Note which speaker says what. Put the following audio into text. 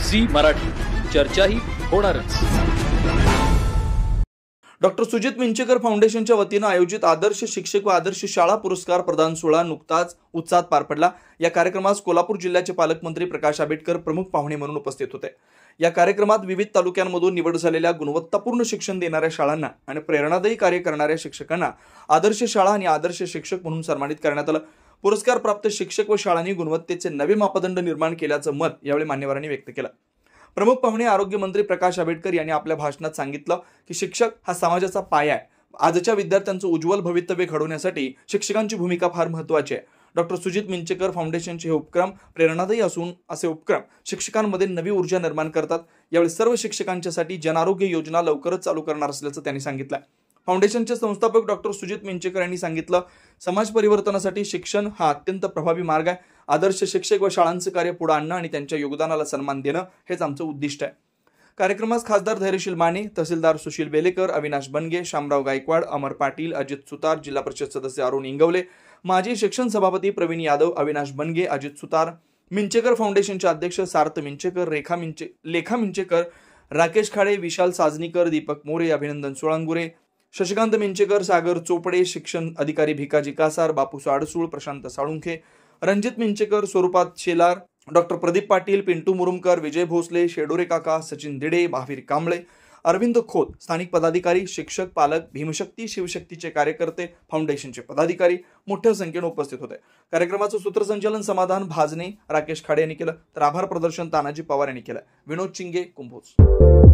Speaker 1: Zee Marathi, चर्चाही होणारच।
Speaker 2: Doctor Sujit Minchekar फाउंडेशनच्या वतीनं आयोजित आदर्श शिक्षक व आदर्श शाळा पुरस्कार प्रदान सोहळा नुकताच उत्साहात पार पडला। या कार्यक्रमास कोल्हापूर जिल्ह्याचे पालकमंत्री प्रकाश आंबेडकर प्रमुख पाहुणे म्हणून उपस्थित होते। या कार्यक्रमात विविध तालुक्यांमधून निवड झालेल्या गुणवत्तापूर्ण शिक्षण देणाऱ्या शाळांना आणि प्रेरणादायी कार्य करणाऱ्या शिक्षकांना आदर्श शाळा आणि आदर्श शिक्षक म्हणून सन्मानित करण्यात आलं। पुरस्कार प्राप्त शिक्षक व शाळांनी गुणवत्तेचे नवे मापदंड निर्माण केल्याचं मत यावेळी मान्यवरांनी व्यक्त केलं। प्रमुख पाहुणे आरोग्य मंत्री प्रकाश आंबेडकर यांनी आपल्या भाषणात सांगितलं की शिक्षक हा समाजाचा पाया आहे। आजच्या विद्यार्थ्यांचं उज्ज्वल भवितव्य घडवण्यासाठी शिक्षकांची भूमिका फार महत्त्वाची आहे। डॉक्टर सुजित मिंचेकर फाउंडेशनचे हे उपक्रम प्रेरणादायी असून असे उपक्रम शिक्षकांमध्ये नवी ऊर्जा निर्माण करतात। यावेळी सर्व शिक्षकांच्यासाठी जनआरोग्य योजना लवकरच चालू करणार असल्याचं त्यांनी सांगितलं। फाउंडेशनचे संस्थापक डॉक्टर सुजित मिंचेकर यांनी सांगितलं, समाज परिवर्तनासाठी शिक्षण हा अत्यंत प्रभावी मार्ग आहे। आदर्श शिक्षक व शाळांचं कार्य पुढे आणणं आणि त्यांच्या योगदानाला सन्मान देणं हेच आमचं उद्दिष्ट आहे। कार्यक्रमास खासदार धैर्यशील माने, तहसीलदार सुशील बेलेकर, अविनाश बनगे, शामराव गायकवाड, अमर पाटील, अजित सुतार, जिल्हा परिषद सदस्य अरुण इंगवले, माजी शिक्षण सभापती प्रवीण यादव, अविनाश बनगे, अजित सुतार, मिंचेकर फाउंडेशनचे अध्यक्ष सार्थ मिंचेकर, लेखा मिंचेकर, राकेश खाडे, विशाल साजनीकर, दीपक मोरे, अभिनंदन सोळंगुरे, शशिकांत मिंचेकर, सागर चोपडे, शिक्षण अधिकारी भिकाजी कासार, बापू साडसूळ, प्रशांत साळुंखे, रणजित मिंचेकर, स्वरूपात शेलार, डॉक्टर प्रदीप पाटील, पिंटू मुरुमकर, विजय भोसले, शेडोरे काका, सचिन दिडे, महावीर कांबळे, अरविंद खोत, स्थानिक पदाधिकारी, शिक्षक, पालक, भीमशक्ती शिवशक्तीचे कार्यकर्ते, फाउंडेशनचे पदाधिकारी मोठ्या संख्येने उपस्थित होते। कार्यक्रमाचं सूत्रसंचालन समाधान भाजने, राकेश खाडे यांनी केलं, तर आभार प्रदर्शन तानाजी पवार यांनी केलं। विनोद चिंगे, कुंभोज।